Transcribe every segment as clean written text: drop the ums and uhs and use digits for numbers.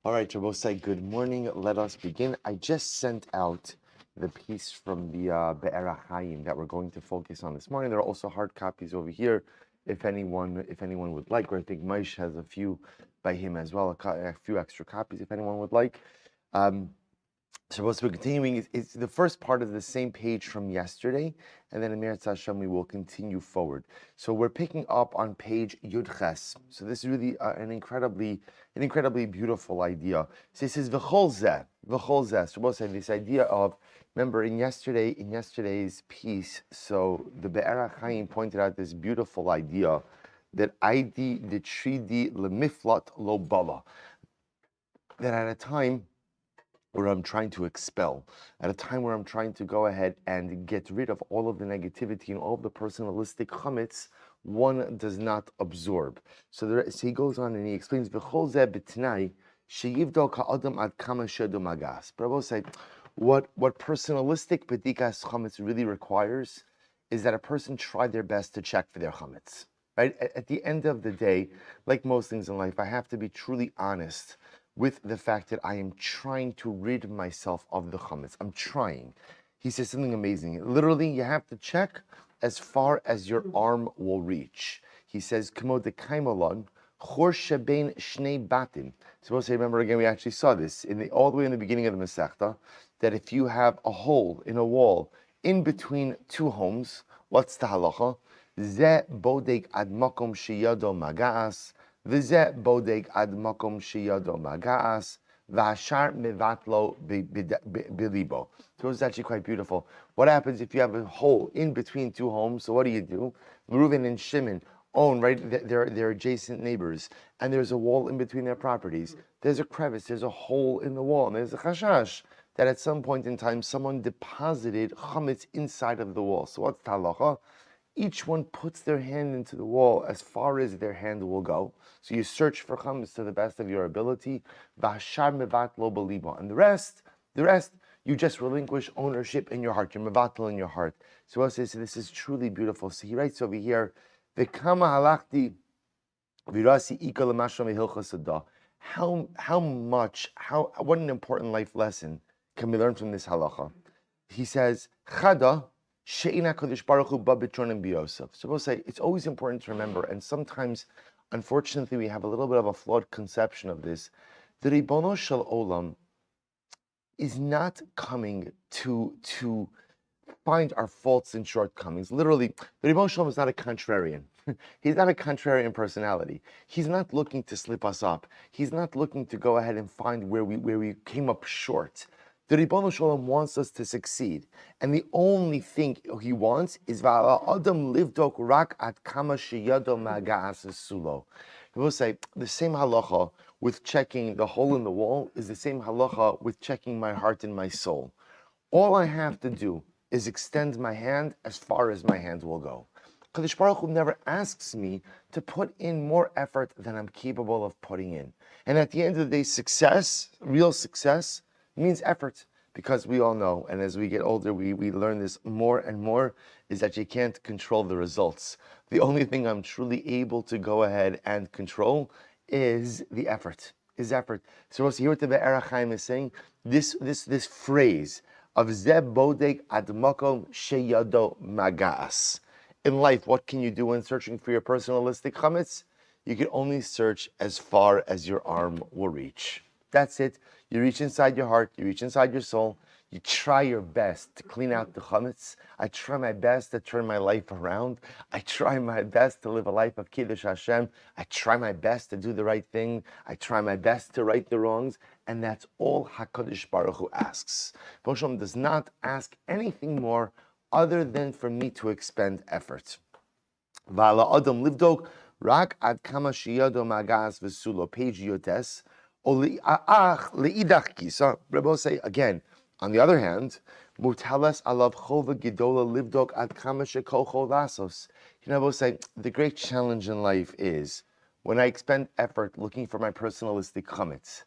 All right, Jabosai, good morning. Let us begin. I just sent out the piece from the B'Ohr Ha'Chassidus that we're going to focus on this morning. There are also hard copies over here, if anyone would like. Or I think Maish has a few by him as well, a few extra copies if anyone would like. So we're continuing. It's the first part of the same page from yesterday, and then in Meretz Hashem we will continue forward. So we're picking up on page Yud Ches. So this is really an incredibly beautiful idea. So this is v'chol zeh. So we'll say this idea of, remember in yesterday's piece. So the B'Ohr Ha'Chassidus pointed out this beautiful idea that Aidi the Tridi lemiflat lo bala, that at a time where I'm trying to expel, at a time where I'm trying to go ahead and get rid of all of the negativity and all of the personalistic chametz, one does not absorb. So he goes on and he explains, V'chol zeh b'tnai sheyivdok ha'adam ad kama shedu magas. Prabhu say, what personalistic b'dikas chametz really requires is that a person try their best to check for their chametz. Right? At the end of the day, like most things in life, I have to be truly honest with the fact that I am trying to rid myself of the chametz. I'm trying. He says something amazing. Literally, you have to check as far as your arm will reach. He says, "Kmo dekaimalon chor shebein shnei batim." Suppose, remember again, we actually saw this all the way in the beginning of the Masechta, that if you have a hole in a wall in between two homes, what's the halacha? Ze bodek ad makom sheyado magaas. V'zeh bodeg ad makom sheyado magaas, v'hashar mevatlo bilibo. So it's actually quite beautiful. What happens if you have a hole in between two homes? So what do? Reuven and Shimon own, right? They're adjacent neighbors, and there's a wall in between their properties. There's a crevice, there's a hole in the wall, and there's a chashash that at some point in time someone deposited chametz inside of the wall. So what's halacha? Each one puts their hand into the wall as far as their hand will go. So you search for chametz to the best of your ability. V'hashar mevatlo belibo. And the rest, you just relinquish ownership in your heart. You're mevatel in your heart. So I'll say, so this is truly beautiful. So he writes over here, V'kama halachti virasi ika l'mashra mehilchas sada. What an important life lesson can we learn from this halacha? He says, Chada, She'ina Kodesh Baruch Hu ba b'tronim b'Yosef. So we'll say it's always important to remember, and sometimes, unfortunately, we have a little bit of a flawed conception of this. The Ribono Shel Olam is not coming to find our faults and shortcomings. Literally, the Ribono Shel Olam is not a contrarian. He's not a contrarian personality. He's not looking to slip us up. He's not looking to go ahead and find where we came up short. The Ribono Shel Olam wants us to succeed, and the only thing he wants is Adam livdok rak at kama sheyado magaas sulo. He will say the same halacha with checking the hole in the wall is the same halacha with checking my heart and my soul. All I have to do is extend my hand as far as my hand will go. Kadosh Baruch Hu never asks me to put in more effort than I'm capable of putting in, and at the end of the day, success, real success, means effort, because we all know, and as we get older, we learn this more and more, is that you can't control the results. The only thing I'm truly able to go ahead and control is the effort, So here what the B'Ohr Ha'Chassidus is saying, this phrase of Zeh bodek ad makom sheyado magaas. In life, what can you do when searching for your personalistic chametz? You can only search as far as your arm will reach. That's it. You reach inside your heart, you reach inside your soul, you try your best to clean out the chametz. I try my best to turn my life around. I try my best to live a life of Kiddush Hashem. I try my best to do the right thing. I try my best to right the wrongs. And that's all HaKadosh Baruch Hu asks. Hashem does not ask anything more other than for me to expend effort. V'ala Adam livdok rak ad kama sheyado magas v'sulo, page yotes. Rebbe say again, on the other hand, mutalas alav chova gidola livdok ad kama shekocho lasos. Rebbe say the great challenge in life is when I expend effort looking for my personalistic chametz,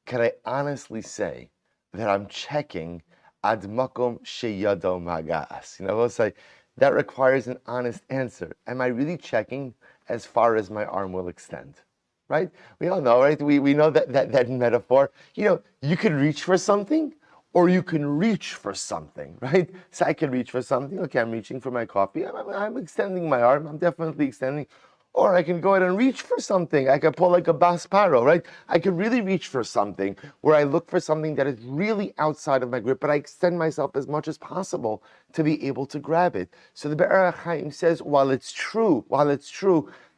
can I honestly say that I'm checking ad makom sheyado magas? Rebbe say that requires an honest answer. Am I really checking as far as my arm will extend? right? We all know, right? We know that metaphor. You can reach for something, or you can reach for something, right? So I can reach for something. Okay, I'm reaching for my coffee. I'm extending my arm. I'm definitely extending. Or I can go ahead and reach for something. I can pull like a bas paro, right? I can really reach for something where I look for something that is really outside of my grip, but I extend myself as much as possible to be able to grab it. So the B'Ohr Ha'Chassidus says, while it's true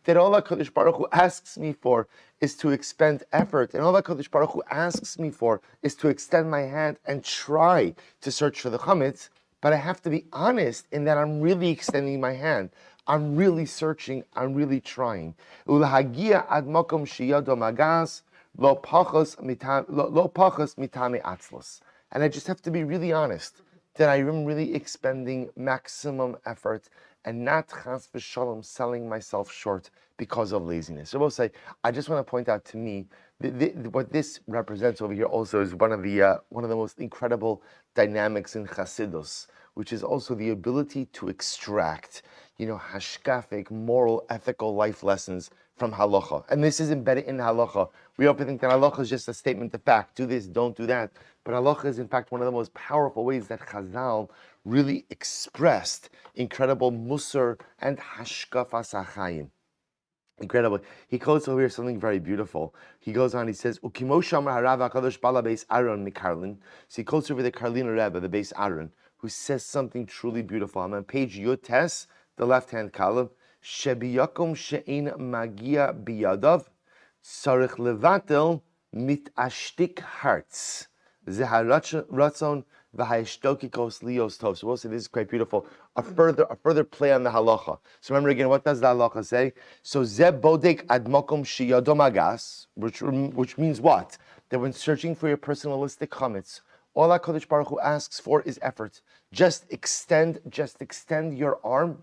that all HaKadosh Baruch Hu asks me for is to expend effort, and all HaKadosh Baruch Hu asks me for is to extend my hand and try to search for the chametz, but I have to be honest in that I'm really extending my hand. I'm really searching, I'm really trying. Ulahagia ad makom sheyado magas lo pachos mitame atzlos. And I just have to be really honest that I am really expending maximum effort and not chas v'shalom selling myself short because of laziness. So I will say, I just want to point out to me what this represents over here also is one of the most incredible dynamics in Chassidus, which is also the ability to extract, hashkafic, moral, ethical life lessons from halacha. And this is embedded in halacha. We often think that halacha is just a statement of fact. Do this, don't do that. But halacha is in fact one of the most powerful ways that Chazal really expressed incredible musar and hashkafas hachayim. Incredible. He quotes over here something very beautiful. He goes on, he says, Ukimo Shamar Harav HaKadosh Bala Beis Aaron Mikarlin. So he quotes over the Karliner Rebbe, the Beis Aaron, who says something truly beautiful. I'm on page Yotes, the left-hand column. Shebiyakum she'ein magia biyadav, sarich levatel mit ashtik hearts. Zeharatzon v'hayishtokikos lios tov. So we'll say this is quite beautiful. A further play on the halacha. So remember again, what does the halacha say? So zeb bodek ad makom sheyado magas, which means what? That when searching for your personalistic chametz, all HaKadosh Baruch Hu asks for is effort. Just extend your arm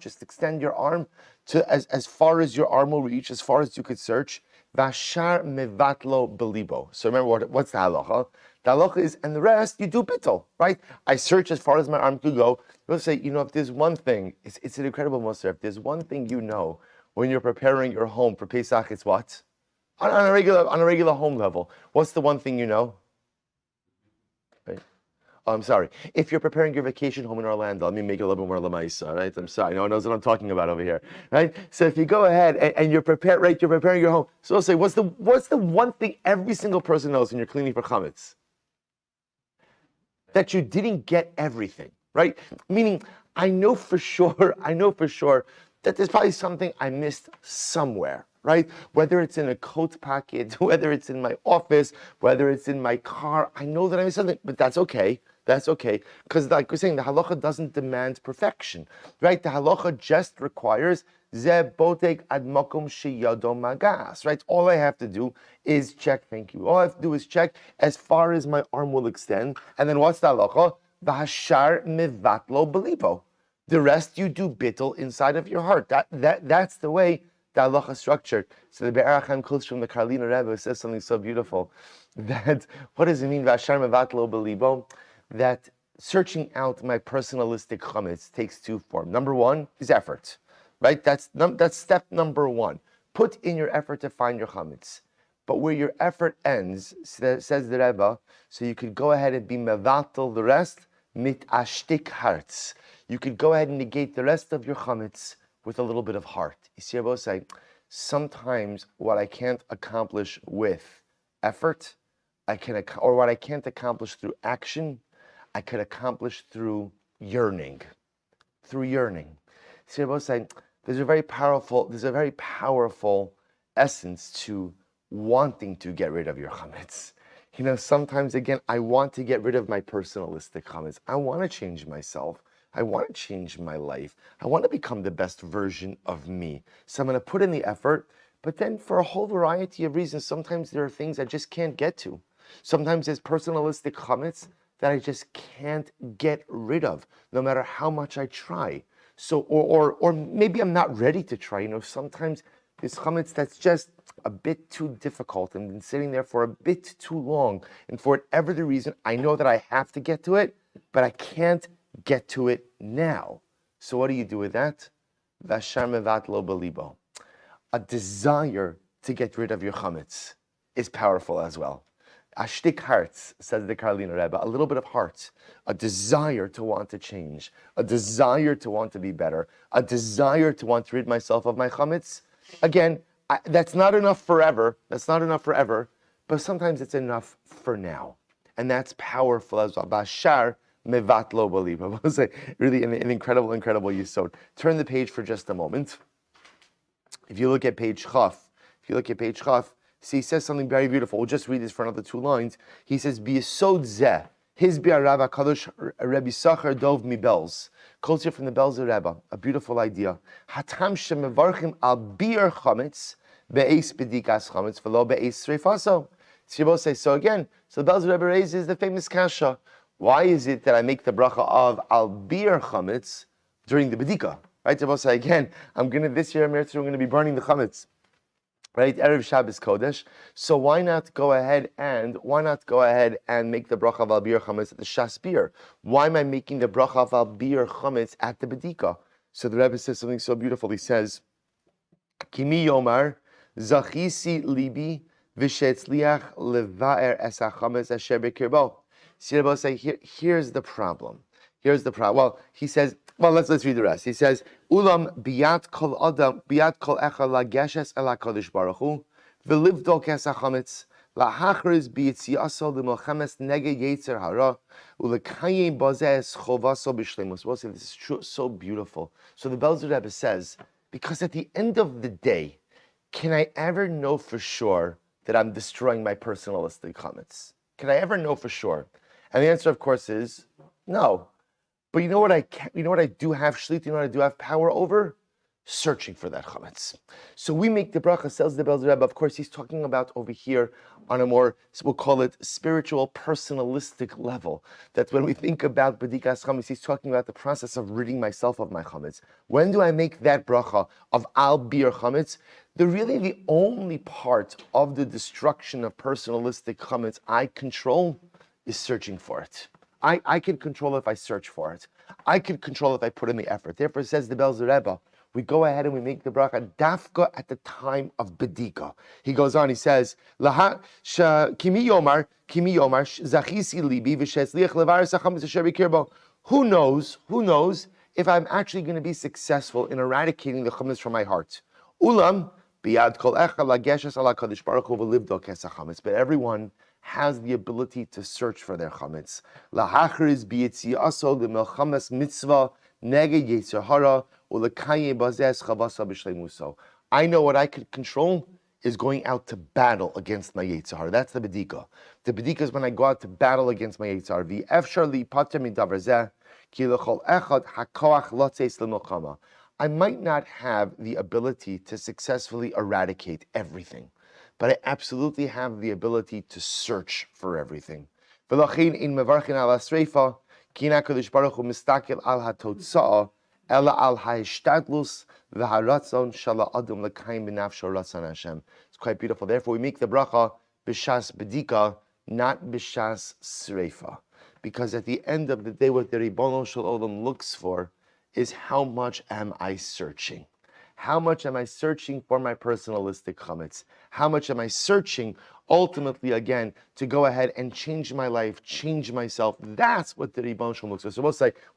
to as far as your arm will reach, as far as you could search. Vashar mevatlo belibo. So remember what's the halacha? The halacha is, and the rest you do bittul, right? I search as far as my arm could go. You'll say, if there's one thing, it's an incredible musar. If there's one thing when you're preparing your home for Pesach, it's what? On a regular home level. What's the one thing you know? Right? Oh, I'm sorry. If you're preparing your vacation home in Orlando, let me make it a little bit more lamaisa, right? I'm sorry. No one knows what I'm talking about over here, right? So if you go ahead and you're prepared, right? You're preparing your home. So I'll say, what's the one thing every single person knows when you're cleaning for chametz? That you didn't get everything, right? Meaning, I know for sure that there's probably something I missed somewhere, right? Whether it's in a coat pocket, whether it's in my office, whether it's in my car, I know that I missed something, but that's okay. That's okay, because like we're saying, the halacha doesn't demand perfection, right? The halacha just requires ze botek ad makom sheyado magas, right? All I have to do is check, thank you. All I have to do is check as far as my arm will extend, and then what's the halacha? V'hashar mevatlo belibo. The rest you do bittul inside of your heart. That's the way the halacha is structured. So the B'Ohr Ha'Chassidus quotes from the Karliner Rebbe says something so beautiful. That what does it mean? V'hashar mevatlo belibo. That searching out my personalistic chametz takes two forms. Number one is effort, right? That's step number one. Put in your effort to find your chametz. But where your effort ends, says the Rebbe, so you could go ahead and be mevatel the rest, mit ashtik hearts. You could go ahead and negate the rest of your chametz with a little bit of heart. You see, Rabbi say, sometimes what I can't accomplish with effort, or what I can't accomplish through action, I could accomplish through yearning. See, Rabbi saying there's a very powerful essence to wanting to get rid of your chametz. Sometimes again, I want to get rid of my personalistic chametz. I want to change myself. I want to change my life. I want to become the best version of me. So I'm going to put in the effort, but then for a whole variety of reasons, sometimes there are things I just can't get to. Sometimes there's personalistic chametz that I just can't get rid of, no matter how much I try. So, or maybe I'm not ready to try. Sometimes there's chametz that's just a bit too difficult and been sitting there for a bit too long. And for whatever the reason, I know that I have to get to it, but I can't get to it now. So what do you do with that? Vashar mevatlo belibo. A desire to get rid of your chametz is powerful as well. Ashtik hearts, says the Karliner Rebbe, a little bit of heart, a desire to want to change, a desire to want to be better, a desire to want to rid myself of my chametz. Again, that's not enough forever. That's not enough forever, but sometimes it's enough for now. And that's powerful as well. Bashar mevatlo believe. I will say, really an incredible yisod. Turn the page for just a moment. If you look at page Chaf, see, he says something very beautiful. We'll just read this for another 2 lines. He says, "B'yesod zeh, his bi'arav HaKadosh Rabbi Sachar Dov Mibels." Quotes here from the Belzer Rebbe, a beautiful idea. Hatam shemevarchim al bir chametz be'eis b'dikas chametz v'lo be'eis sreifaso. So again, so the Belzer Rebbe raises the famous kasha. Why is it that I make the bracha of al bir chametz during the bedika? Right? Rabbi say again, this year I'm going to be burning the chametz. Right, Erev Shabbos Kodesh. So why not go ahead and make the bracha of al bir chametz at the Shas Bir? Why am I making the bracha of al bir chametz at the bedika? So the Rebbe says something so beautiful. He says, "Kimi yomar zachisi libi v'shetzliach levaer es hachametz asher bekirbo." See, Rebbe say here's the problem. Well, he says. Well, let's read the rest. He says, "Ulam biat kol adam biat kol echad lageshes el Hakadosh Baruch Hu v'livdok es hachametz lahachriz b'yitziaso l'milchemes neged yetzer hara u'lekayim bazeh chovaso b'shleimus." We'll say this is true, so beautiful. So the Belzer Rebbe says, because at the end of the day, can I ever know for sure that I'm destroying my personalistic chametz? Can I ever know for sure? And the answer, of course, is no. But you know what I do have shlita, you know what I do have power over? Searching for that chametz. So we make the bracha, says the Belzer Rebbe. Of course, he's talking about over here on a more, we'll call it spiritual, personalistic level. That when we think about bedikas chametz, he's talking about the process of ridding myself of my chametz. When do I make that bracha of al bir chametz? The only part of the destruction of personalistic chametz I control is searching for it. I can control if I search for it. I can control if I put in the effort. Therefore, says the Belzer Rebbe, we go ahead and we make the bracha dafka at the time of bedika. He goes on, he says, "Kimi yomar zachisi libi v'shetzliach levaris hachametz asher b'kirbo." Who knows if I'm actually going to be successful in eradicating the chametz from my heart? Ulam biad kol echad lageshes al Hakadosh Baruch Hu v'livdok es hachametz. But everyone has the ability to search for their chametz. Lahachriz b'yitziaso l'melchames mitzvah neged yetzer hara u'lekayim bazeh chavasa b'shleimuso. I know what I could control is going out to battle against my yetzer hara. That's the bedika. The bedika is when I go out to battle against my yetzer hara. V'efshar lipater midavar zeh ki lechol echad hakoach lotzeis l'melchama. I might not have the ability to successfully eradicate everything, but I absolutely have the ability to search for everything. V'lachin in mevarchin al asreifa, ki HaKadosh Baruch Hu mistakel al hatotzah, ela al ha'ishtadlus v'haratzon shala adam l'kayim b'nafsho ratzon Hashem. It's quite beautiful. Therefore, we make the bracha b'shas bedika, not b'shas sreifa, because at the end of the day, what the Ribono Shel Olam looks for is how much am I searching. How much am I searching for my personalistic chametz? How much am I searching, ultimately, again, to go ahead and change my life, change myself? That's what the Ribono Shel Olam looks for. So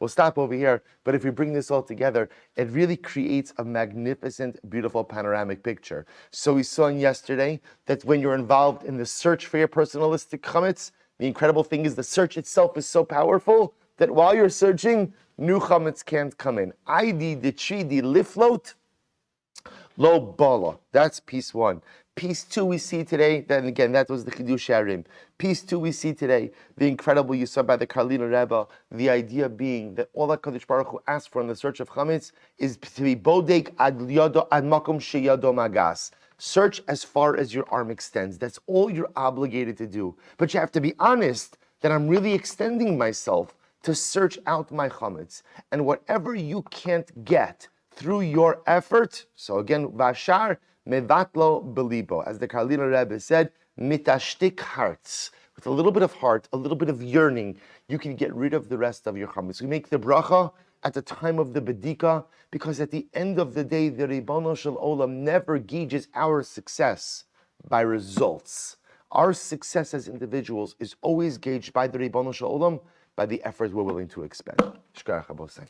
we'll stop over here, but if we bring this all together, it really creates a magnificent, beautiful panoramic picture. So we saw yesterday that when you're involved in the search for your personalistic chametz, the incredible thing is the search itself is so powerful that while you're searching, new chametz can't come in. Aidi detridi liflot, Lo bala. That's piece 1. Piece 2 we see today, then again, that was the Chidush Harim. Piece 2 we see today, the incredible you saw by the Karliner Rebbe, the idea being that all that HaKadosh Baruch Hu asked for in the search of chametz is to be bodek ad makom sheyado magas. Search as far as your arm extends. That's all you're obligated to do. But you have to be honest that I'm really extending myself to search out my chametz. And whatever you can't get through your effort, so again, vashar mevatlo belibo, as the Karliner Rebbe said, mitashtik hearts. With a little bit of heart, a little bit of yearning, you can get rid of the rest of your chametz. We make the bracha at the time of the Bedika, because at the end of the day, the Ribono Shel Olam never gauges our success by results. Our success as individuals is always gauged by the Ribono Shel Olam, by the effort we're willing to expend. Shkarach Abosai.